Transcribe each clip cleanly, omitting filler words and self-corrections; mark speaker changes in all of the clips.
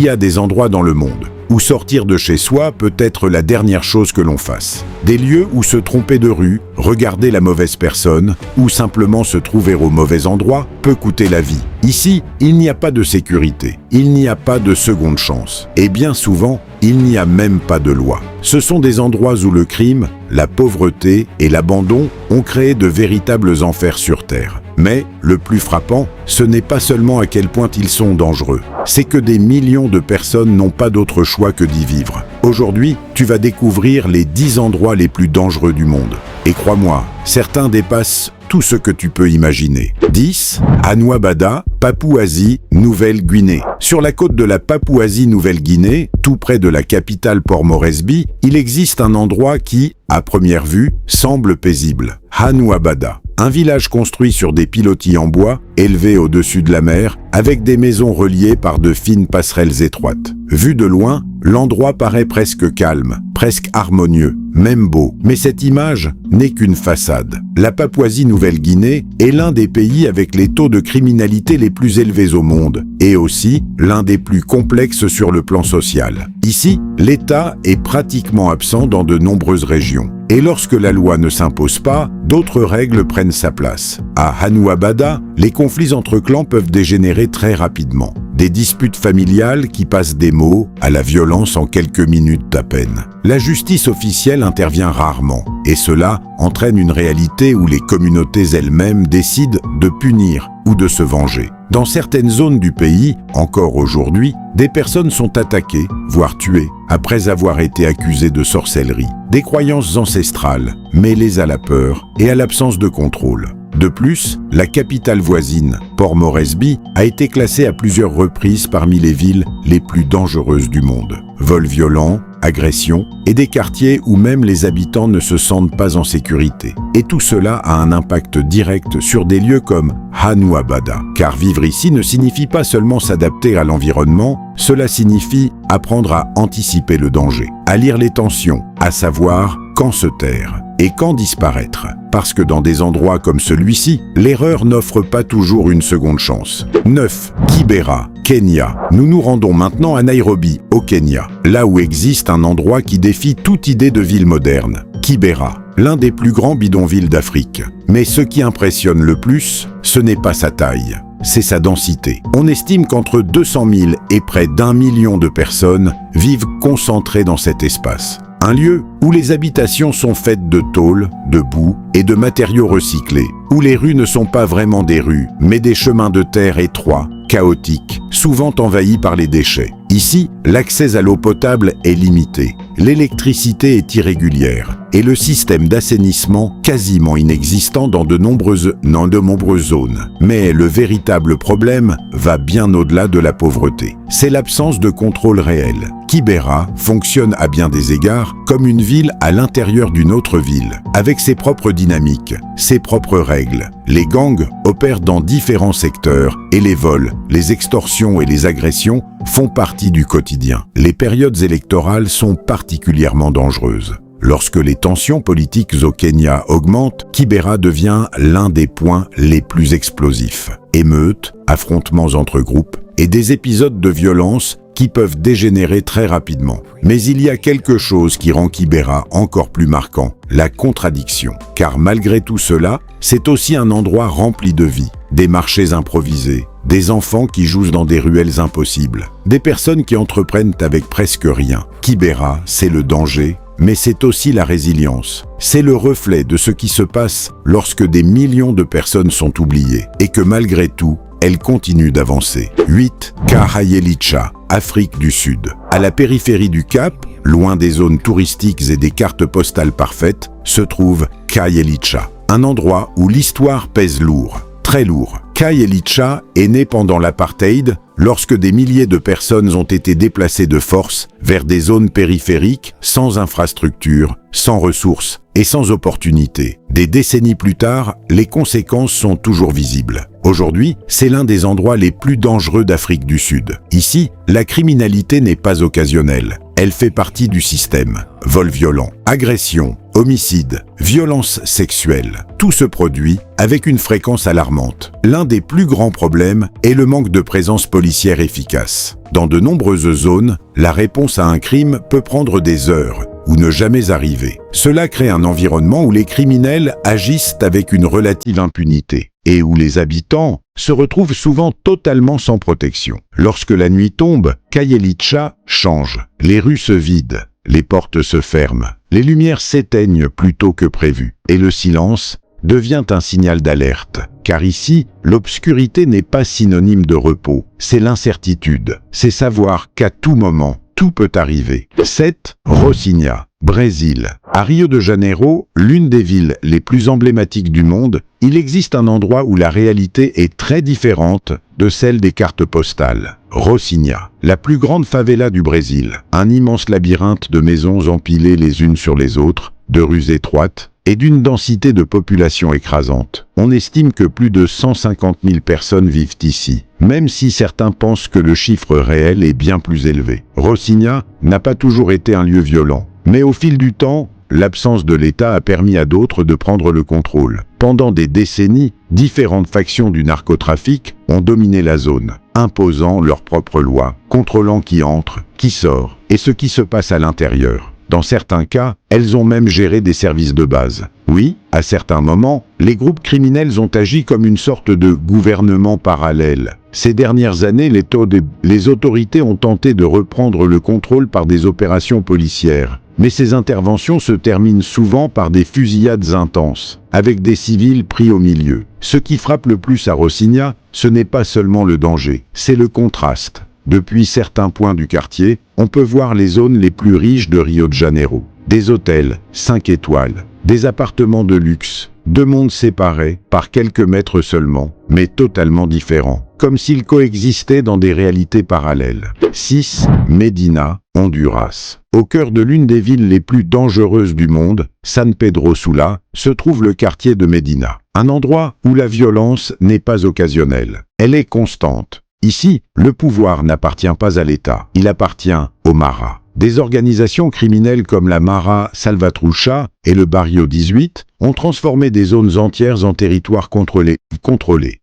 Speaker 1: y a des endroits dans le monde où sortir de chez soi peut être la dernière chose que l'on fasse. Des lieux où se tromper de rue, regarder la mauvaise personne ou simplement se trouver au mauvais endroit peut coûter la vie. Ici, il n'y a pas de sécurité, il n'y a pas de seconde chance et bien souvent, il n'y a même pas de loi. Ce sont des endroits où le crime, la pauvreté et l'abandon ont créé de véritables enfers sur Terre. Mais le plus frappant, ce n'est pas seulement à quel point ils sont dangereux, c'est que des millions de personnes n'ont pas d'autre choix que d'y vivre. Aujourd'hui, tu vas découvrir les 10 endroits les plus dangereux du monde. Et crois-moi, certains dépassent tout ce que tu peux imaginer. 10. Hanua Bada, Papouasie-Nouvelle-Guinée. Sur la côte de la Papouasie-Nouvelle-Guinée, tout près de la capitale Port Moresby, il existe un endroit qui, à première vue, semble paisible. Hanua Bada. Un village construit sur des pilotis en bois, élevé au-dessus de la mer, avec des maisons reliées par de fines passerelles étroites. Vu de loin, l'endroit paraît presque calme, presque harmonieux, même beau. Mais cette image n'est qu'une façade. La Papouasie-Nouvelle-Guinée est l'un des pays avec les taux de criminalité les plus élevés au monde, et aussi l'un des plus complexes sur le plan social. Ici, l'État est pratiquement absent dans de nombreuses régions. Et lorsque la loi ne s'impose pas, d'autres règles prennent sa place. À Hanua Bada, les conflits entre clans peuvent dégénérer très rapidement. Des disputes familiales qui passent des mots à la violence en quelques minutes à peine. La justice officielle intervient rarement, et cela entraîne une réalité où les communautés elles-mêmes décident de punir ou de se venger. Dans certaines zones du pays, encore aujourd'hui, des personnes sont attaquées, voire tuées, après avoir été accusées de sorcellerie. Des croyances ancestrales, mêlées à la peur et à l'absence de contrôle. De plus, la capitale voisine, Port Moresby, a été classée à plusieurs reprises parmi les villes les plus dangereuses du monde. Vols violents, agressions et des quartiers où même les habitants ne se sentent pas en sécurité. Et tout cela a un impact direct sur des lieux comme Hanua Bada. Car vivre ici ne signifie pas seulement s'adapter à l'environnement, cela signifie apprendre à anticiper le danger, à lire les tensions, à savoir quand se taire et quand disparaître. Parce que dans des endroits comme celui-ci, l'erreur n'offre pas toujours une seconde chance. 9. Kibera, Kenya. Nous nous rendons maintenant à Nairobi, au Kenya, là où existe un endroit qui défie toute idée de ville moderne. Kibera, l'un des plus grands bidonvilles d'Afrique. Mais ce qui impressionne le plus, ce n'est pas sa taille, c'est sa densité. On estime qu'entre 200 000 et près d'1 million de personnes vivent concentrées dans cet espace. Un lieu où les habitations sont faites de tôles, de boue et de matériaux recyclés, où les rues ne sont pas vraiment des rues, mais des chemins de terre étroits, chaotiques, souvent envahis par les déchets. Ici, l'accès à l'eau potable est limité, l'électricité est irrégulière et le système d'assainissement quasiment inexistant dans de nombreuses zones. Mais le véritable problème va bien au-delà de la pauvreté. C'est l'absence de contrôle réel. Kibera fonctionne à bien des égards comme une ville à l'intérieur d'une autre ville, avec ses propres dynamiques, ses propres règles. Les gangs opèrent dans différents secteurs et les vols, les extorsions et les agressions font partie du quotidien. Les périodes électorales sont particulièrement dangereuses. Lorsque les tensions politiques au Kenya augmentent, Kibera devient l'un des points les plus explosifs. Émeutes, affrontements entre groupes et des épisodes de violence qui peuvent dégénérer très rapidement. Mais il y a quelque chose qui rend Kibera encore plus marquant, la contradiction. Car malgré tout cela, c'est aussi un endroit rempli de vie, des marchés improvisés, des enfants qui jouent dans des ruelles impossibles, des personnes qui entreprennent avec presque rien. Kibera, c'est le danger, mais c'est aussi la résilience. C'est le reflet de ce qui se passe lorsque des millions de personnes sont oubliées et que malgré tout, elles continuent d'avancer. 8. Khayelitsha, Afrique du Sud. À la périphérie du Cap, loin des zones touristiques et des cartes postales parfaites, se trouve Khayelitsha, un endroit où l'histoire pèse lourd, très lourd. Khayelitsha est né pendant l'apartheid, lorsque des milliers de personnes ont été déplacées de force vers des zones périphériques, sans infrastructures, sans ressources et sans opportunités. Des décennies plus tard, les conséquences sont toujours visibles. Aujourd'hui, c'est l'un des endroits les plus dangereux d'Afrique du Sud. Ici, la criminalité n'est pas occasionnelle. elle fait partie du système. Vol violent, agression, homicide, violence sexuelle, tout se produit avec une fréquence alarmante. L'un des plus grands problèmes est le manque de présence policière efficace. Dans de nombreuses zones, la réponse à un crime peut prendre des heures ou ne jamais arriver. Cela crée un environnement où les criminels agissent avec une relative impunité et où les habitants se retrouvent souvent totalement sans protection. Lorsque la nuit tombe, Khayelitsha change. Les rues se vident, les portes se ferment, les lumières s'éteignent plus tôt que prévu et le silence devient un signal d'alerte. Car ici, l'obscurité n'est pas synonyme de repos, c'est l'incertitude. C'est savoir qu'à tout moment, tout peut arriver. 7. Rocinha, Brésil. À Rio de Janeiro, l'une des villes les plus emblématiques du monde, il existe un endroit où la réalité est très différente de celle des cartes postales. Rocinha, la plus grande favela du Brésil. Un immense labyrinthe de maisons empilées les unes sur les autres, de rues étroites, et d'une densité de population écrasante. On estime que plus de 150 000 personnes vivent ici, même si certains pensent que le chiffre réel est bien plus élevé. Rocinha n'a pas toujours été un lieu violent, mais au fil du temps, l'absence de l'État a permis à d'autres de prendre le contrôle. Pendant des décennies, différentes factions du narcotrafic ont dominé la zone, imposant leurs propres lois, contrôlant qui entre, qui sort, et ce qui se passe à l'intérieur. Dans certains cas, elles ont même géré des services de base. Oui, à certains moments, les groupes criminels ont agi comme une sorte de gouvernement parallèle. Ces dernières années, les autorités ont tenté de reprendre le contrôle par des opérations policières. Mais ces interventions se terminent souvent par des fusillades intenses, avec des civils pris au milieu. Ce qui frappe le plus à Rocinha, ce n'est pas seulement le danger, c'est le contraste. Depuis certains points du quartier, on peut voir les zones les plus riches de Rio de Janeiro. Des hôtels, 5 étoiles, des appartements de luxe, deux mondes séparés par quelques mètres seulement, mais totalement différents, comme s'ils coexistaient dans des réalités parallèles. 6. Medina, Honduras. Au cœur de l'une des villes les plus dangereuses du monde, San Pedro Sula, se trouve le quartier de Medina. Un endroit où la violence n'est pas occasionnelle, elle est constante. Ici, le pouvoir n'appartient pas à l'État, il appartient aux maras. Des organisations criminelles comme la Mara Salvatrucha et le Barrio 18 ont transformé des zones entières en territoires contrôlés.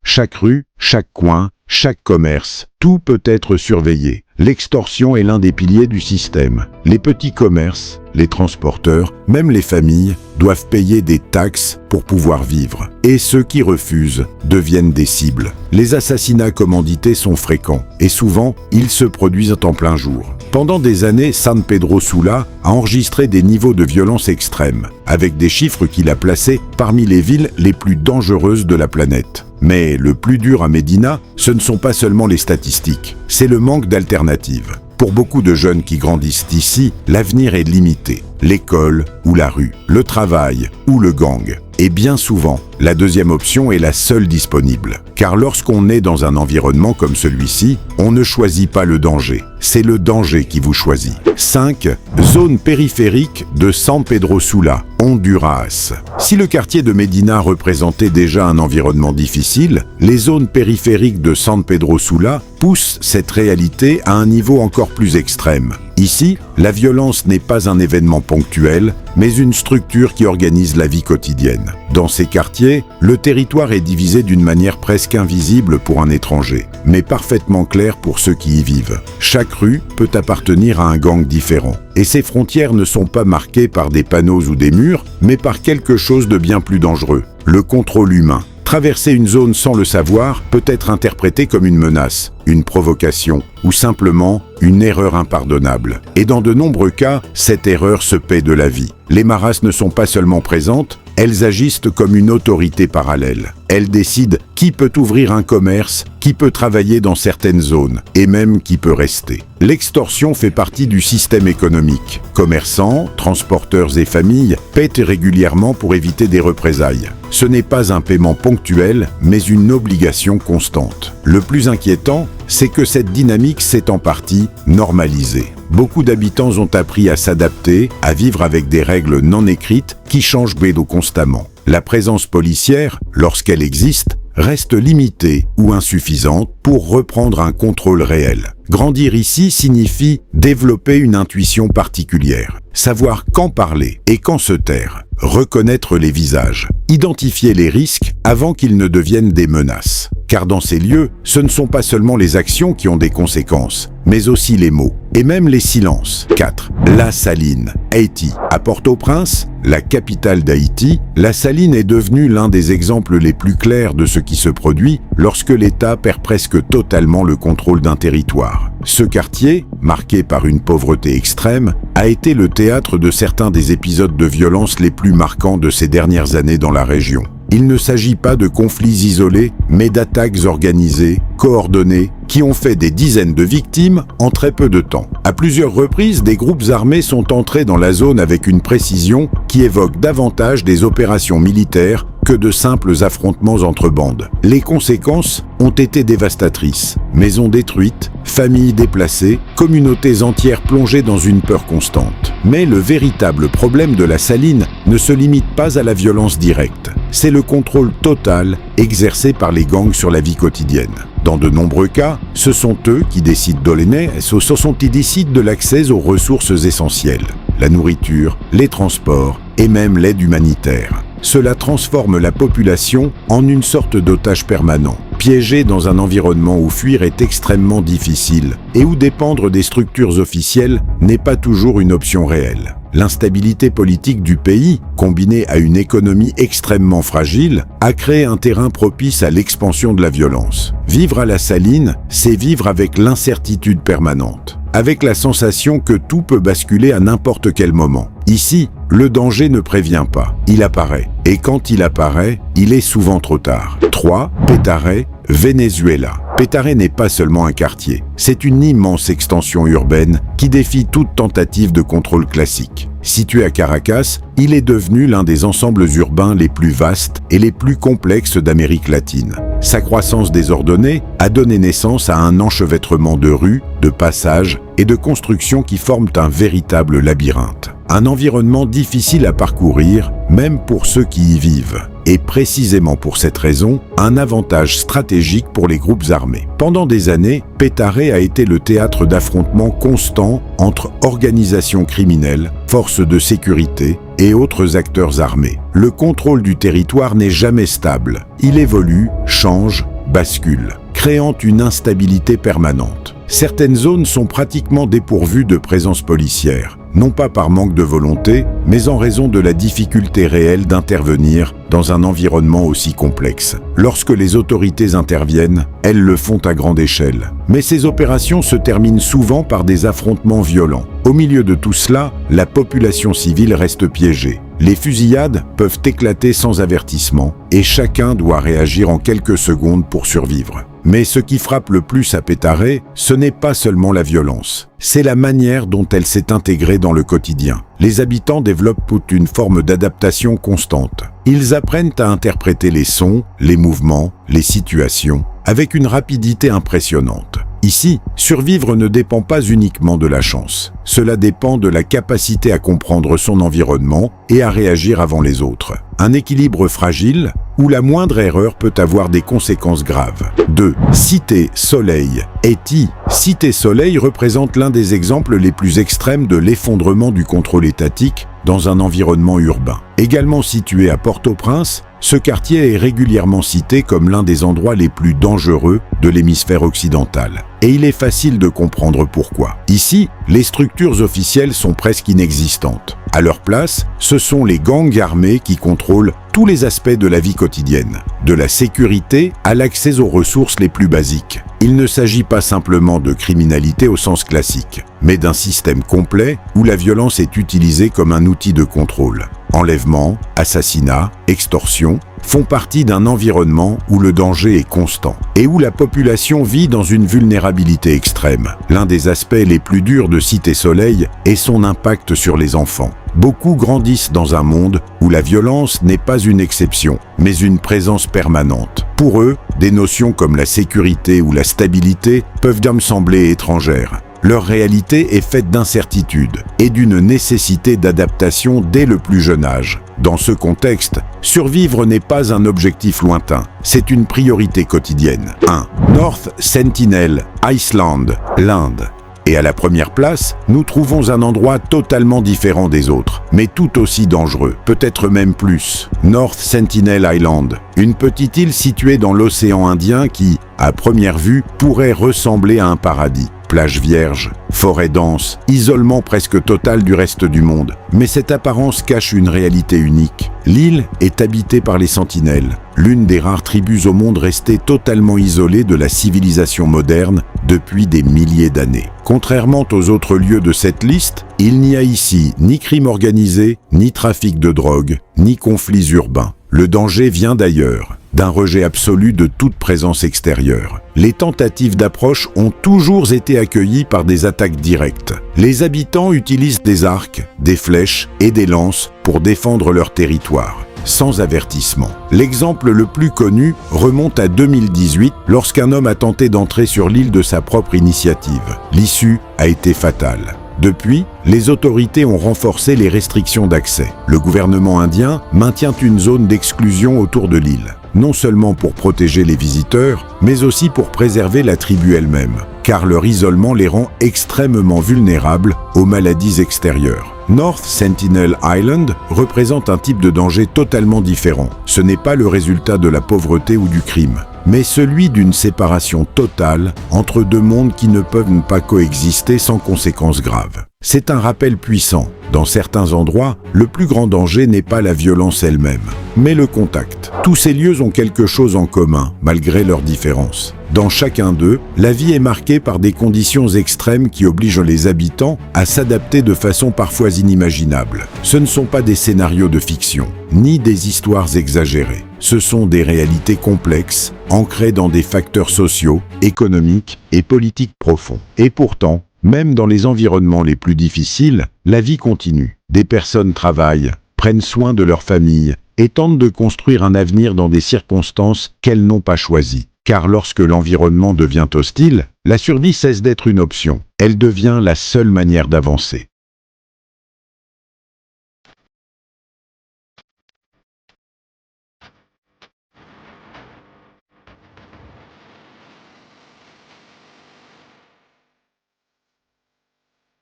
Speaker 1: Chaque rue, chaque coin, chaque commerce, tout peut être surveillé. L'extorsion est l'un des piliers du système. Les petits commerces, les transporteurs, même les familles, doivent payer des taxes pour pouvoir vivre. Et ceux qui refusent deviennent des cibles. Les assassinats commandités sont fréquents et souvent, ils se produisent en plein jour. Pendant des années, San Pedro Sula a enregistré des niveaux de violence extrêmes, avec des chiffres qu'il a placés parmi les villes les plus dangereuses de la planète. Mais le plus dur à Medina, ce ne sont pas seulement les statistiques, c'est le manque d'alternatives. Pour beaucoup de jeunes qui grandissent ici, l'avenir est limité. L'école ou la rue, le travail ou le gang. Et bien souvent, la deuxième option est la seule disponible. Car lorsqu'on est dans un environnement comme celui-ci, on ne choisit pas le danger. C'est le danger qui vous choisit. 5. Zone périphérique de San Pedro Sula, Honduras. Si le quartier de Medina représentait déjà un environnement difficile, les zones périphériques de San Pedro Sula poussent cette réalité à un niveau encore plus extrême. Ici, la violence n'est pas un événement ponctuel, mais une structure qui organise la vie quotidienne. Dans ces quartiers, le territoire est divisé d'une manière presque invisible pour un étranger, mais parfaitement claire pour ceux qui y vivent. Chaque rue peut appartenir à un gang différent, et ces frontières ne sont pas marquées par des panneaux ou des murs, mais par quelque chose de bien plus dangereux, le contrôle humain. Traverser une zone sans le savoir peut être interprété comme une menace, une provocation ou simplement une erreur impardonnable. Et dans de nombreux cas, cette erreur se paie de la vie. Les maras ne sont pas seulement présentes, elles agissent comme une autorité parallèle. Elles décident qui peut ouvrir un commerce, qui peut travailler dans certaines zones, et même qui peut rester. L'extorsion fait partie du système économique. Commerçants, transporteurs et familles paient régulièrement pour éviter des représailles. Ce n'est pas un paiement ponctuel, mais une obligation constante. Le plus inquiétant, c'est que cette dynamique s'est en partie normalisée. Beaucoup d'habitants ont appris à s'adapter, à vivre avec des règles non écrites qui changent constamment. La présence policière, lorsqu'elle existe, reste limitée ou insuffisante pour reprendre un contrôle réel. Grandir ici signifie développer une intuition particulière, savoir quand parler et quand se taire, reconnaître les visages, identifier les risques avant qu'ils ne deviennent des menaces. Car dans ces lieux, ce ne sont pas seulement les actions qui ont des conséquences, mais aussi les mots, et même les silences. 4. La Saline, Haïti. À Port-au-Prince, la capitale d'Haïti, la Saline est devenue l'un des exemples les plus clairs de ce qui se produit lorsque l'État perd presque totalement le contrôle d'un territoire. Ce quartier, marqué par une pauvreté extrême, a été le théâtre de certains des épisodes de violence les plus marquants de ces dernières années dans la région. Il ne s'agit pas de conflits isolés, mais d'attaques organisées, coordonnées, qui ont fait des dizaines de victimes en très peu de temps. À plusieurs reprises, des groupes armés sont entrés dans la zone avec une précision qui évoque davantage des opérations militaires que de simples affrontements entre bandes. Les conséquences ont été dévastatrices. Maisons détruites, familles déplacées, communautés entières plongées dans une peur constante. Mais le véritable problème de la Saline ne se limite pas à la violence directe. C'est le contrôle total exercé par les gangs sur la vie quotidienne. Dans de nombreux cas, ce sont eux qui décident de l'accès aux ressources essentielles, la nourriture, les transports et même l'aide humanitaire. Cela transforme la population en une sorte d'otage permanent, piégé dans un environnement où fuir est extrêmement difficile et où dépendre des structures officielles n'est pas toujours une option réelle. L'instabilité politique du pays, combinée à une économie extrêmement fragile, a créé un terrain propice à l'expansion de la violence. Vivre à la Saline, c'est vivre avec l'incertitude permanente, avec la sensation que tout peut basculer à n'importe quel moment. Ici, le danger ne prévient pas, il apparaît. Et quand il apparaît, il est souvent trop tard. 3. Petare, Venezuela. Petare n'est pas seulement un quartier, c'est une immense extension urbaine qui défie toute tentative de contrôle classique. Situé à Caracas, il est devenu l'un des ensembles urbains les plus vastes et les plus complexes d'Amérique latine. Sa croissance désordonnée a donné naissance à un enchevêtrement de rues, de passages et de constructions qui forment un véritable labyrinthe. Un environnement difficile à parcourir, même pour ceux qui y vivent. Et précisément pour cette raison, un avantage stratégique pour les groupes armés. Pendant des années, Petare a été le théâtre d'affrontements constants entre organisations criminelles, forces de sécurité et autres acteurs armés. Le contrôle du territoire n'est jamais stable. Il évolue, change, bascule, créant une instabilité permanente. Certaines zones sont pratiquement dépourvues de présence policière, non pas par manque de volonté, mais en raison de la difficulté réelle d'intervenir dans un environnement aussi complexe. Lorsque les autorités interviennent, elles le font à grande échelle. Mais ces opérations se terminent souvent par des affrontements violents. Au milieu de tout cela, la population civile reste piégée. Les fusillades peuvent éclater sans avertissement et chacun doit réagir en quelques secondes pour survivre. Mais ce qui frappe le plus à Petare, ce n'est pas seulement la violence, c'est la manière dont elle s'est intégrée dans le quotidien. Les habitants développent toute une forme d'adaptation constante. Ils apprennent à interpréter les sons, les mouvements, les situations, avec une rapidité impressionnante. Ici, survivre ne dépend pas uniquement de la chance. Cela dépend de la capacité à comprendre son environnement et à réagir avant les autres. Un équilibre fragile où la moindre erreur peut avoir des conséquences graves. 2. Cité Soleil, Haïti. Cité Soleil représente l'un des exemples les plus extrêmes de l'effondrement du contrôle étatique dans un environnement urbain. Également situé à Port-au-Prince, ce quartier est régulièrement cité comme l'un des endroits les plus dangereux de l'hémisphère occidental. Et il est facile de comprendre pourquoi. Ici, les structures officielles sont presque inexistantes. À leur place, ce sont les gangs armés qui contrôlent tous les aspects de la vie quotidienne, de la sécurité à l'accès aux ressources les plus basiques. Il ne s'agit pas simplement de criminalité au sens classique, mais d'un système complet où la violence est utilisée comme un outil de contrôle. Enlèvement, assassinat, extorsion font partie d'un environnement où le danger est constant et où la population vit dans une vulnérabilité extrême. L'un des aspects les plus durs de Cité Soleil est son impact sur les enfants. Beaucoup grandissent dans un monde où la violence n'est pas une exception, mais une présence permanente. Pour eux, des notions comme la sécurité ou la stabilité peuvent sembler étrangères. Leur réalité est faite d'incertitudes et d'une nécessité d'adaptation dès le plus jeune âge. Dans ce contexte, survivre n'est pas un objectif lointain, c'est une priorité quotidienne. 1. North Sentinel Island, l'Inde. Et à la première place, nous trouvons un endroit totalement différent des autres, mais tout aussi dangereux, peut-être même plus. North Sentinel Island, une petite île située dans l'océan Indien qui, à première vue, pourrait ressembler à un paradis. Plages vierges, forêts denses, isolement presque total du reste du monde. Mais cette apparence cache une réalité unique. L'île est habitée par les Sentinelles, l'une des rares tribus au monde restée totalement isolée de la civilisation moderne depuis des milliers d'années. Contrairement aux autres lieux de cette liste, il n'y a ici ni crime organisé, ni trafic de drogue, ni conflits urbains. Le danger vient d'ailleurs, d'un rejet absolu de toute présence extérieure. Les tentatives d'approche ont toujours été accueillies par des attaques directes. Les habitants utilisent des arcs, des flèches et des lances pour défendre leur territoire, sans avertissement. L'exemple le plus connu remonte à 2018, lorsqu'un homme a tenté d'entrer sur l'île de sa propre initiative. L'issue a été fatale. Depuis, les autorités ont renforcé les restrictions d'accès. Le gouvernement indien maintient une zone d'exclusion autour de l'île, non seulement pour protéger les visiteurs, mais aussi pour préserver la tribu elle-même, car leur isolement les rend extrêmement vulnérables aux maladies extérieures. North Sentinel Island représente un type de danger totalement différent. Ce n'est pas le résultat de la pauvreté ou du crime, mais celui d'une séparation totale entre deux mondes qui ne peuvent pas coexister sans conséquences graves. C'est un rappel puissant. Dans certains endroits, le plus grand danger n'est pas la violence elle-même, mais le contact. Tous ces lieux ont quelque chose en commun, malgré leurs différences. Dans chacun d'eux, la vie est marquée par des conditions extrêmes qui obligent les habitants à s'adapter de façon parfois inimaginable. Ce ne sont pas des scénarios de fiction, ni des histoires exagérées. Ce sont des réalités complexes, ancrées dans des facteurs sociaux, économiques et politiques profonds. Et pourtant, même dans les environnements les plus difficiles, la vie continue. Des personnes travaillent, prennent soin de leur famille et tentent de construire un avenir dans des circonstances qu'elles n'ont pas choisies. Car lorsque l'environnement devient hostile, la survie cesse d'être une option. Elle devient la seule manière d'avancer.